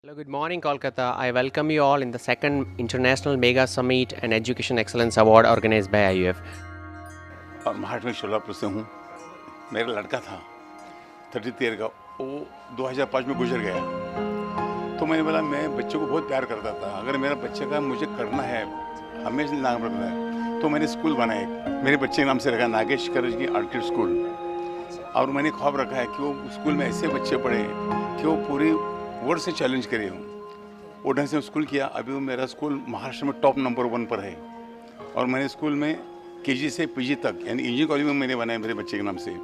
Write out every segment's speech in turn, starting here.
Hello, good morning, Kolkata. I welcome you all in the second International Mega Summit and Education Excellence Award organized by IUF. और महाराष्ट्र में शोलापुर से हूँ। मेरा लड़का था 33 ईयर का, वो 2005 में गुजर गया। तो मैंने बोला मैं बच्चों को बहुत प्यार करता था, अगर मेरा बच्चे का मुझे करना है, हमेशा नाम रखना है, तो मैंने स्कूल बनाया। मेरे बच्चे के नाम से रखा नागेश करज की आर्किड स्कूल। और मैंने ख्वाब रखा है कि वो स्कूल में ऐसे बच्चे पढ़े कि वो पूरी वर्ल्ड से चैलेंज करे। वो ढंग से स्कूल किया। अभी वो मेरा स्कूल महाराष्ट्र में टॉप नंबर 1 पर है। और मैंने स्कूल में केजी से पीजी तक यानी इंजीनियरिंग कॉलेज में मैंने बनाया मेरे बच्चे के नाम से।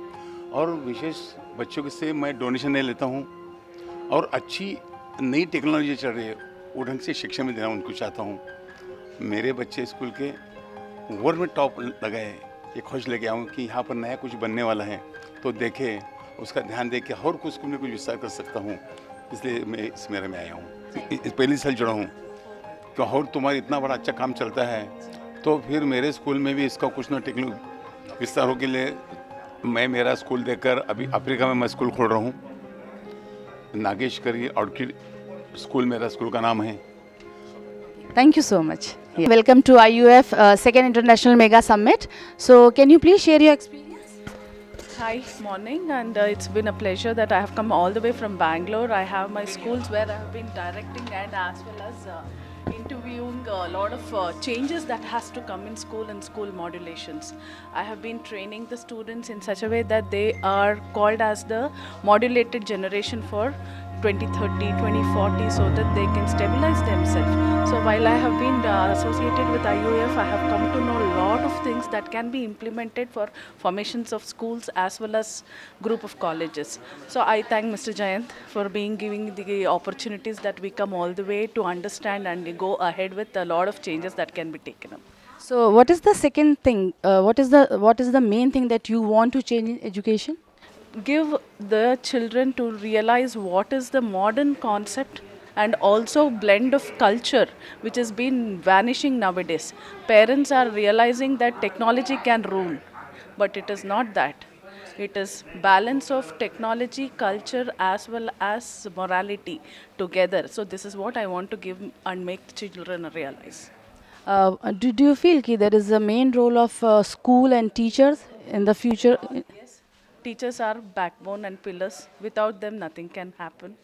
और विशेष बच्चों के से मैं डोनेशन नहीं लेता हूँ। और अच्छी नई टेक्नोलॉजी चल रही है, वो ढंग से शिक्षा में देना उनको चाहता हूँ। मेरे बच्चे स्कूल के वर्ल्ड में टॉप लगाए, ये खुश लेके आऊँ कि यहाँ पर नया कुछ बनने वाला है, तो देखे उसका ध्यान दे के और कुछ स्कूल में कुछ विस्तार कर सकता हूँ। इसलिए मैं इस मेरे में आया हूँ, इस पहली साल जुड़ा हूँ कि और तुम्हारा इतना बड़ा अच्छा काम चलता है, तो फिर मेरे स्कूल में भी इसका कुछ ना टेक्निक विस्तारों के लिए मैं मेरा स्कूल देकर अभी अफ्रीका में मैं स्कूल खोल रहा हूँ। नागेश करी ऑर्किड स्कूल मेरा स्कूल का नाम है। Thank you so much. Welcome to IUF Second International Mega Summit. So, can you please share your experience? Hi, morning, and it's been a pleasure that I have come all the way from Bangalore. I have my schools where I have been directing and as well as interviewing a lot of changes that has to come in school and school modulations. I have been training the students in such a way that they are called as the modulated generation for 2030, 2040, so that they can stabilize themselves. So while I have been associated with IUF, I have come to know a lot of things that can be implemented for formations of schools as well as group of colleges. So I thank Mr. Jayant for giving the opportunities that we come all the way to understand and go ahead with a lot of changes that can be taken up. So, what is the second thing? What is the main thing that you want to change in education? Give the children to realize what is the modern concept and also blend of culture which has been vanishing nowadays. Parents are realizing that technology can rule, but it is not that. It is balance of technology, culture as well as morality together. So this is what I want to give and make the children realize. Do you feel that there is a main role of school and teachers in the future? Teachers are backbone and pillars. Without them, nothing can happen.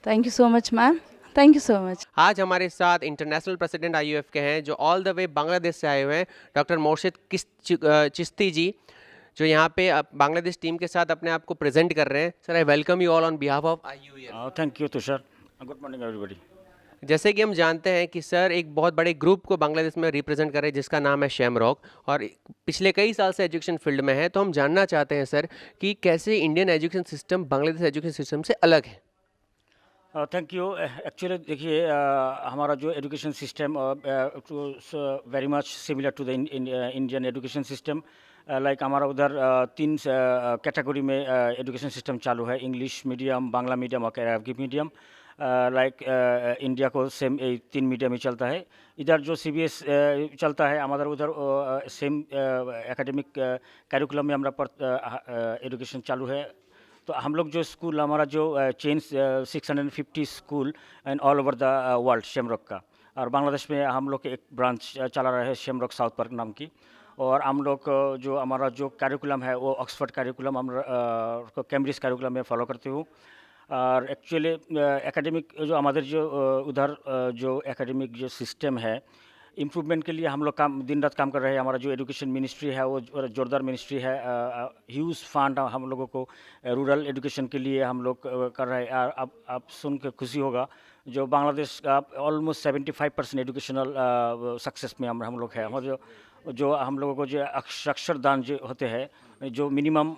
Thank you so much, ma'am. Thank you so much. आज हमारे साथ international president IUF के हैं जो all the way Bangladesh से आए हुए हैं, डॉक्टर मोर्शिद चिश्ती जी, जो यहाँ पे बांग्लादेश टीम के साथ अपने आप को प्रेजेंट कर रहे हैं। Sir, I welcome you all on behalf of IUF। Thank you Tushar. Good morning everybody. जैसे कि हम जानते हैं कि सर एक बहुत बड़े ग्रुप को बांग्लादेश में रिप्रेजेंट कर रहे हैं जिसका नाम है शैमरॉक, और पिछले कई साल से एजुकेशन फील्ड में है। तो हम जानना चाहते हैं सर कि कैसे Indian education system Bangladesh education system से अलग है। Thank you. एक्चुअली देखिए, हमारा जो education system very much similar to the Indian education system. Like हमारा उधर 3 कैटेगरी में एजुकेशन सिस्टम चालू है, इंग्लिश मीडियम, बांग्ला मीडियम और अरबिक मीडियम। लाइक इंडिया को सेम 3 मीडियम ही चलता है। इधर जो CBS चलता है, हमारा उधर सेम एकेडमिक कैरिकुलम में हमारा एजुकेशन चालू है। तो हम लोग जो स्कूल, हमारा जो chain 650 school and all over the world Shamrock का, और बांग्लादेश में हम लोग एक ब्रांच चला रहा है शैमरॉक साउथ पार्क नाम की। और हम लोग जो हमारा जो कैरिकुलम है वो ऑक्सफोर्ड कैरिकुलम, हम कैम्ब्रिज कैरिकुलम में फॉलो करते हूँ। और एक्चुअली एकेडमिक जो हमारे जो उधर जो एकेडमिक जो सिस्टम है, इम्प्रूवमेंट के लिए हम लोग दिन रात काम कर रहे हैं। हमारा जो एजुकेशन मिनिस्ट्री है वो जोरदार मिनिस्ट्री है। ह्यूज फंड हम लोगों को रूरल एजुकेशन के लिए हम लोग कर रहे हैं। अब आप सुन के खुशी होगा, जो बांग्लादेश का ऑलमोस्ट 75% एजुकेशनल सक्सेस में हम लोग हैं। हमारे जो हम लोगों को जो अक्षरदान जो होते हैं, जो मिनिमम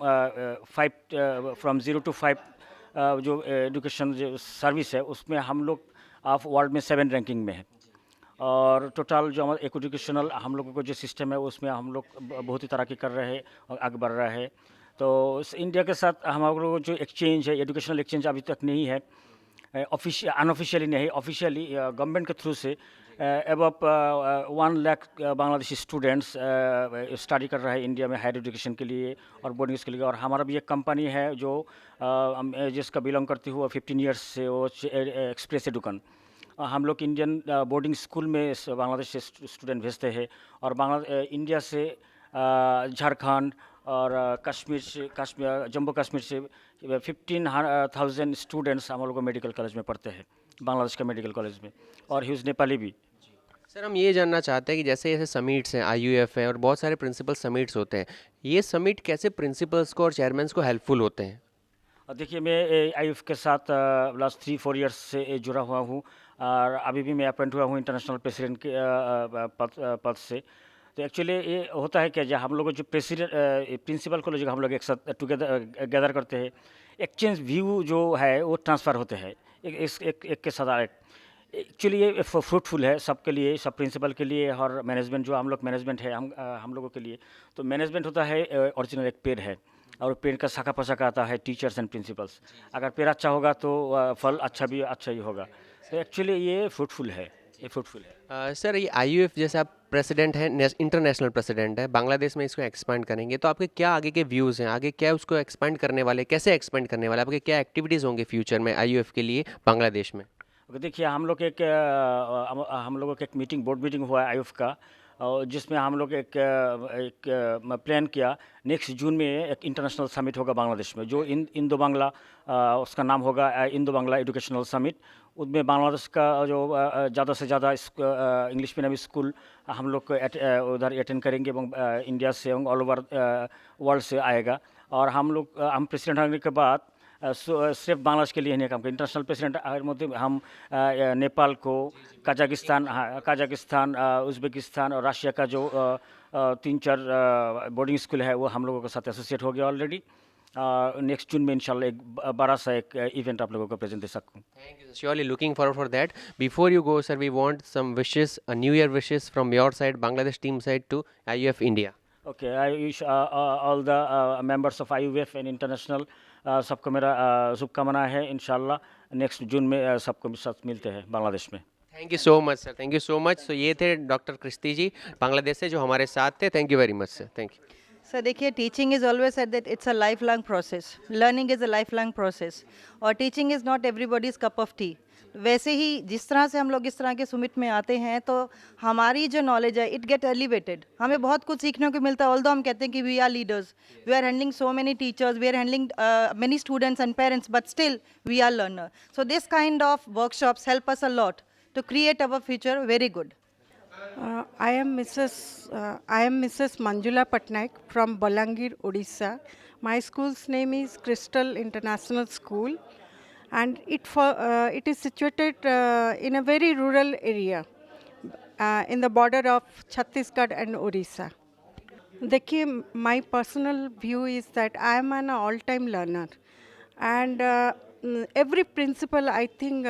5 फ्रॉम 0 to 5 जो एजुकेशन जो सर्विस है, उसमें हम लोग ऑफ वर्ल्ड में 7 रैंकिंग में है। और टोटल जो हमारा एजुकेशनल हम लोगों को जो सिस्टम है उसमें हम लोग बहुत ही तरक्की कर रहे हैं और आगे बढ़ रहे हैं। तो इंडिया के साथ हम लोगों को जो एक्सचेंज है, एजुकेशनल एक्सचेंज अभी तक नहीं है। अनऑफिशियली नहीं, ऑफिशियली गवर्नमेंट के थ्रू से above 1 lakh Bangladeshi students study कर रहा है इंडिया में हायर एजुकेशन के लिए और बोर्डिंग के लिए। और हमारा भी एक कंपनी है जो जिसका बिलोंग करती हूँ 15 ईयर्स से, वो एक्सप्रेस एडुकन। हम लोग इंडियन बोर्डिंग स्कूल में बांग्लादेश से स्टूडेंट भेजते हैं और इंडिया से झारखंड और कश्मीर जम्मू कश्मीर से 15,000 स्टूडेंट्स हम लोग मेडिकल कॉलेज में पढ़ते हैं, बांग्लादेश के मेडिकल कॉलेज में, और ह्यूज नेपाली भी। सर हम ये जानना चाहते हैं कि जैसे जैसे समिट्स हैं, IUF है और बहुत सारे प्रिंसिपल समिट्स होते हैं, ये समिट कैसे प्रिंसिपल्स को और चेयरमैन्स को हेल्पफुल होते हैं? देखिए, मैं IUF के साथ लास्ट 3-4 ईयर्स से जुड़ा हुआ हूँ और अभी भी मैं अपॉइंट हुआ हूँ इंटरनेशनल प्रेसिडेंट के पद से। तो एक्चुअली ये होता है कि जब हम लोग जो प्रिंसिपल को जो हम लोग एक साथ गैदर करते हैं, एक्सचेंज व्यू जो है वो ट्रांसफ़र होते हैं एक के साथ एक। एक्चुअली ये फ्रूटफुल है सबके लिए, सब प्रिंसिपल के लिए और मैनेजमेंट, जो हम लोग मैनेजमेंट है हम लोगों के लिए। तो मैनेजमेंट होता है ओरिजिनल एक पेड़ है और पेड़ का शाखा प्रशाखा आता है टीचर्स एंड प्रिंसिपल्स। अगर पेड़ अच्छा होगा तो फल अच्छा ही होगा। तो एक्चुअली ये फ्रूटफुल है, ये फ्रूटफुल है। सर ये IUF जैसे आप प्रेसिडेंट हैं, इंटरनेशनल प्रेसिडेंट है, बांग्लादेश में इसको एक्सपांड करेंगे, तो आपके क्या आगे के व्यूज़ हैं? आगे क्या उसको एक्सपांड करने वाले, कैसे एक्सपांड करने वाले, आपके क्या एक्टिविटीज़ होंगे फ्यूचर में IUF के लिए बांग्लादेश में? देखिए, हम लोग एक बोर्ड मीटिंग हुआ है IUF का, जिसमें हम लोग एक प्लान किया। नेक्स्ट जून में एक इंटरनेशनल समिट होगा बांग्लादेश में, जो इंडो बांग्ला, उसका नाम होगा इंडो बांग्ला एजुकेशनल समिट। उसमें बांग्लादेश का जो ज़्यादा से ज़्यादा इंग्लिश मीडियम स्कूल हम लोग उधर अटेंड करेंगे এবং इंडिया से ऑल ओवर वर्ल्ड से आएगा। और हम प्रेसिडेंट होने के बाद सिर्फ बांग्लादेश के लिए नहीं काम करें, इंटरनेशनल प्रेसिडेंट मध्य हम नेपाल को, कजाकिस्तान, उज़्बेकिस्तान और रशिया का जो 3-4 बोर्डिंग स्कूल है वो हम लोगों के साथ एसोसिएट हो गया ऑलरेडी। नेक्स्ट जून में इंशाल्लाह एक बड़ा सा एक इवेंट आप लोगों को प्रेजेंट दे सकूँ। Thank you. Surely looking forward for that. Before you go, sir, we want some wishes, New Year wishes from your side, Bangladesh team side to IUF India. Okay, I wish all the members of IUF and international सबको मेरा शुभकामना है। इंशाल्लाह next June में सबको साथ मिलते हैं बांग्लादेश में। Thank you so much sir, thank you so much. So ये थे डॉक्टर क्रिस्ती जी बांग्लादेश से जो हमारे साथ थे। Thank you very much sir, thank you. Sir देखिए, teaching is always said that it's a life long process, learning is a life long process, और teaching is not everybody's cup of tea. वैसे ही जिस तरह से हम लोग इस तरह के समिट में आते हैं तो हमारी जो नॉलेज है इट गेट एलिवेटेड, हमें बहुत कुछ सीखने को मिलता है। ऑल्दो हम कहते हैं कि we are leaders, we are handling so many teachers, we are handling many students and parents, but still we are learner. So this kind of workshops help us a lot to create our future very good. I am Mrs. Manjula Patnaik from Balangir, Odisha. My school's name is Crystal International School, and it is situated in a very rural area in the border of Chhattisgarh and Odisha. देखिए, my personal view is that I am an all-time learner, and every principal, I think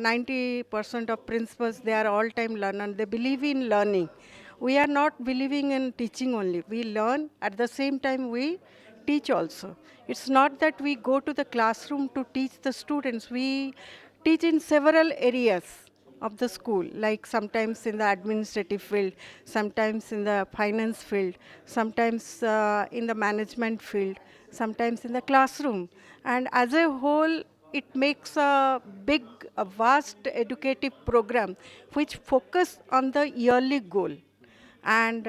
90% of principals, they are all-time learners. They believe in learning. We are not believing in teaching only. We learn, at the same time we teach also. It's not that we go to the classroom to teach the students. We teach in several areas of the school, like sometimes in the administrative field, sometimes in the finance field, sometimes in the management field, sometimes in the classroom. And as a whole, it makes a vast educative program which focus on the yearly goal. And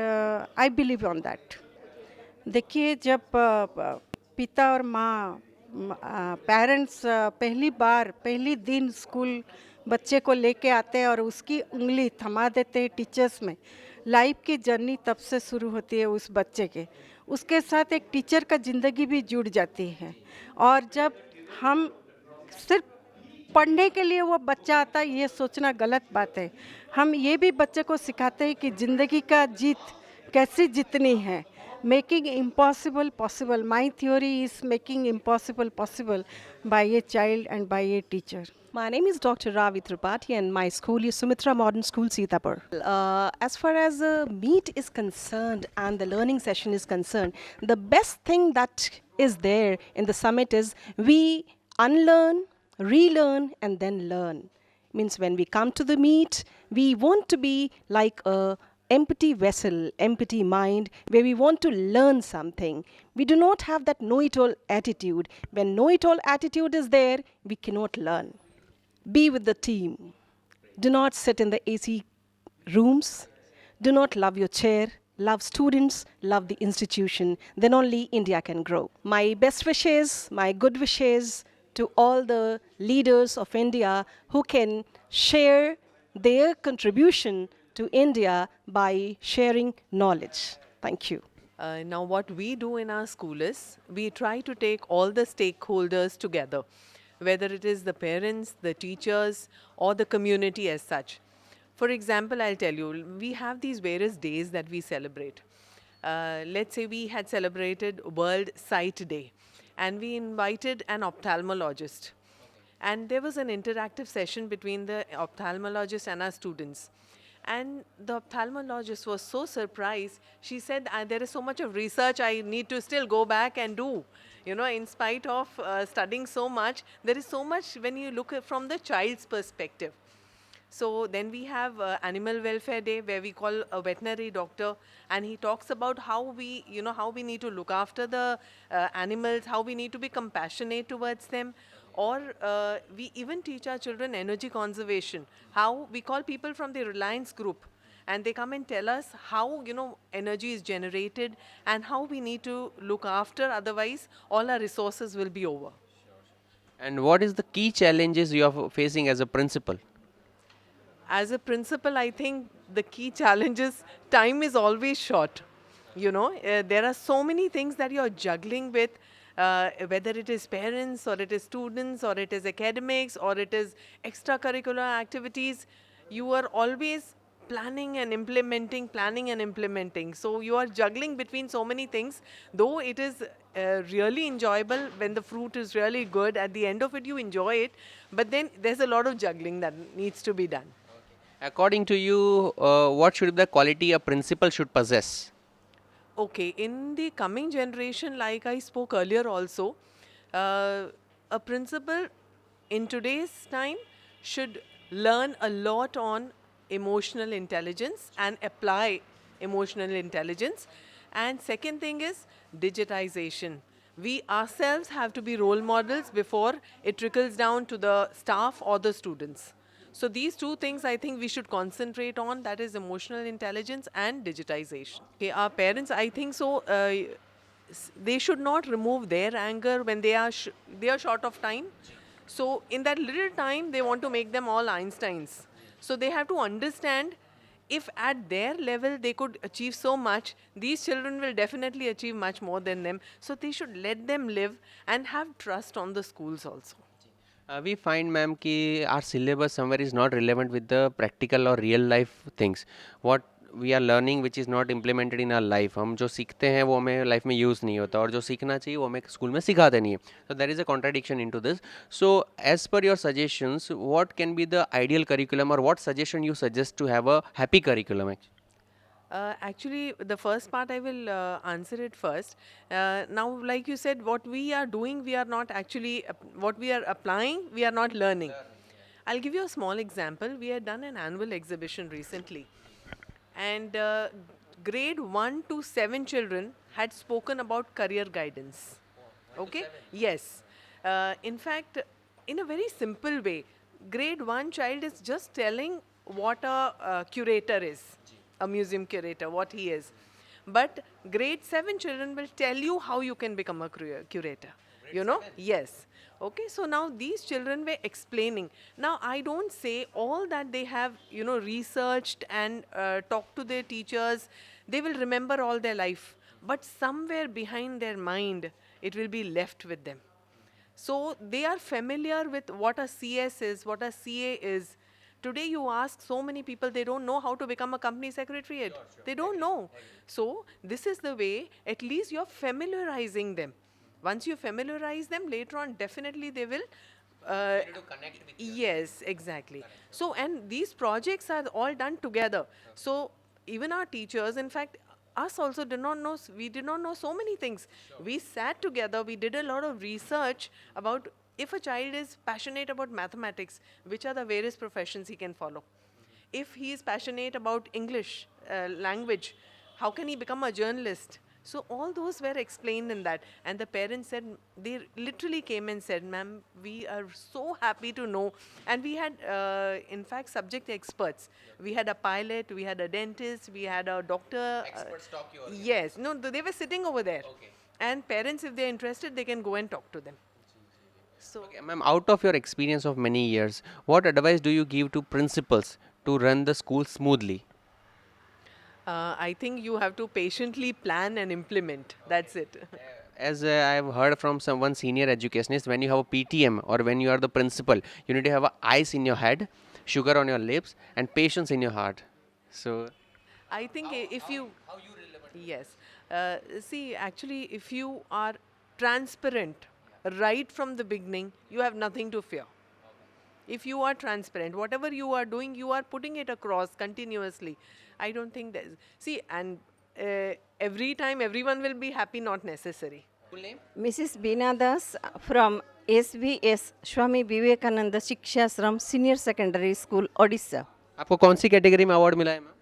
I believe on that. देखिए, जब पिता और माँ parents पहली दिन school बच्चे को लेके आते हैं और उसकी उंगली थमा देते हैं टीचर्स में, लाइफ की जर्नी तब से शुरू होती है उस बच्चे के। उसके साथ एक टीचर का ज़िंदगी भी जुड़ जाती है। और जब हम सिर्फ पढ़ने के लिए वो बच्चा आता है, ये सोचना गलत बात है। हम ये भी बच्चे को सिखाते हैं कि ज़िंदगी का जीत कैसे जीतनी है, making impossible possible. My theory is making impossible possible by a child and by a teacher. My name is Dr. Ravi Tripathi and my school is Sumitra Modern School, Sitapur. As far as meet is concerned and the learning session is concerned, the best thing that is there in the summit is we unlearn relearn and then learn. Means when we come to the meet, we want to be like a empty vessel, empty mind, where we want to learn something. We do not have that know-it-all attitude. When know-it-all attitude is there, we cannot learn. Be with the team. Do not sit in the AC rooms. Do not love your chair. Love students, love the institution. Then only India can grow. My best wishes, my good wishes to all the leaders of India who can share their contribution to India by sharing knowledge. Thank you. Now, what we do in our school is we try to take all the stakeholders together, whether it is the parents, the teachers, or the community as such. For example, I'll tell you, we have these various days that we celebrate. Let's say we had celebrated World Sight Day, and we invited an ophthalmologist. And there was an interactive session between the ophthalmologist and our students. And the ophthalmologist was so surprised. She said, there is so much of research I need to still go back and do. You know, in spite of studying so much, there is so much when you look at from the child's perspective. So then we have Animal Welfare Day, where we call a veterinary doctor, and he talks about how we, how we need to look after the animals, how we need to be compassionate towards them. Or we even teach our children energy conservation, how we call people from the Reliance Group, and they come and tell us how, energy is generated and how we need to look after, otherwise all our resources will be over. And what is the key challenges you are facing as a principal? As a principal, I think the key challenge is time is always short. There are so many things that you're juggling with, whether it is parents or it is students or it is academics or it is extracurricular activities. You are always planning and implementing. So you are juggling between so many things, though it is really enjoyable when the fruit is really good. At the end of it, you enjoy it, but then there's a lot of juggling that needs to be done. According to you, what should be the quality a principal should possess? Okay, in the coming generation, like I spoke earlier also, a principal in today's time should learn a lot on emotional intelligence and apply emotional intelligence. And second thing is digitization. We ourselves have to be role models before it trickles down to the staff or the students. So these two things I think we should concentrate on, that is emotional intelligence and digitization. Okay, our parents, I think so, they should not remove their anger when they are short of time. So in that little time, they want to make them all Einsteins. So they have to understand, if at their level they could achieve so much, these children will definitely achieve much more than them. So they should let them live and have trust on the schools also. We find, ma'am, कि our syllabus somewhere is not relevant with the practical or real life things. What we are learning which is not implemented in our life. हम जो सीखते हैं वो हमें life में use नहीं होता और जो सीखना चाहिए वो हमें स्कूल में सिखाते नहीं है. So there is a contradiction into this. So as per your suggestions, what can be the ideal curriculum or what suggestion you suggest to have a happy curriculum actually? Actually, the first part I will answer it first. Now, like you said, what we are doing, we are not actually, what we are applying, we are not learning. I'll give you a small example. We had done an annual exhibition recently. And grade 1 to 7 children had spoken about career guidance. Okay? Yes. In fact, in a very simple way, grade 1 child is just telling what a curator is. A museum curator, what he is. But grade 7 children will tell you how you can become a curator. Yes. Okay, so now these children were explaining. Now I don't say all that they have, researched and talked to their teachers, they will remember all their life. But somewhere behind their mind, it will be left with them. So they are familiar with what a CS is, what a CA is. Today you ask so many people, they don't know how to become a company secretariat. Sure. They don't know. So this is the way, at least you're familiarizing them. Once you familiarize them, later on definitely they will to connect with you. Yes, exactly. Correct. So, and these projects are all done together. Okay. So even our teachers, in fact, us also did not know, we did not know so many things. Sure. We sat together, we did a lot of research about if a child is passionate about mathematics, which are the various professions he can follow? If he is passionate about English language, how can he become a journalist? So all those were explained in that, and the parents said, they literally came and said, "Ma'am, we are so happy to know." And we had, in fact, subject experts. We had a pilot, we had a dentist, we had a doctor. Experts talk you all. Yes, no, they were sitting over there. Okay. And parents, if they're interested, they can go and talk to them. So, Okay, ma'am, out of your experience of many years, what advice do you give to principals to run the school smoothly? I think you have to patiently plan and implement. That's it. As I have heard from someone senior educationist, when you have a PTM or when you are the principal, you need to have ice in your head, sugar on your lips, and patience in your heart. So, I think if you. How you relevant? Yes. See, actually, if you are transparent right from the beginning, you have nothing to fear. If you are transparent, whatever you are doing, you are putting it across continuously. I don't think there's. See, and every time everyone will be happy, not necessary. full name? Mrs. Beena Das from SVS Swami Vivekananda Shikshashram Senior Secondary School, Odisha. आपको कौन सी category में award मिला है ma'am?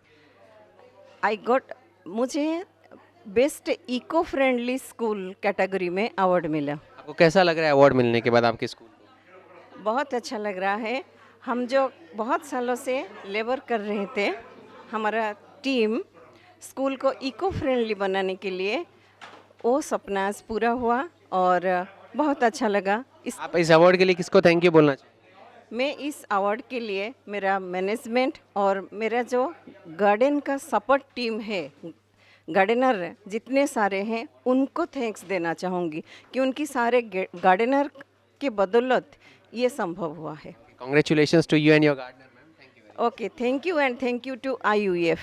मुझे best eco friendly school category में award मिला. आपको कैसा लग रहा है अवार्ड मिलने के बाद आपके स्कूल को? बहुत अच्छा लग रहा है. हम जो बहुत सालों से लेबर कर रहे थे, हमारा टीम स्कूल को इको फ्रेंडली बनाने के लिए, वो सपना आज पूरा हुआ और बहुत अच्छा लगा. आप इस अवार्ड के लिए किसको थैंक यू बोलना चाहिए? मैं इस अवार्ड के लिए मेरा मैनेजमेंट और मेरा जो गार्डन का सपोर्ट टीम है, गार्डनर जितने सारे हैं, उनको थैंक्स देना चाहूँगी कि उनकी सारे गार्डनर के बदौलत ये संभव हुआ है. Congratulations to you and your gardener, ma'am. Thank you. Okay, thank you and thank you to IUF.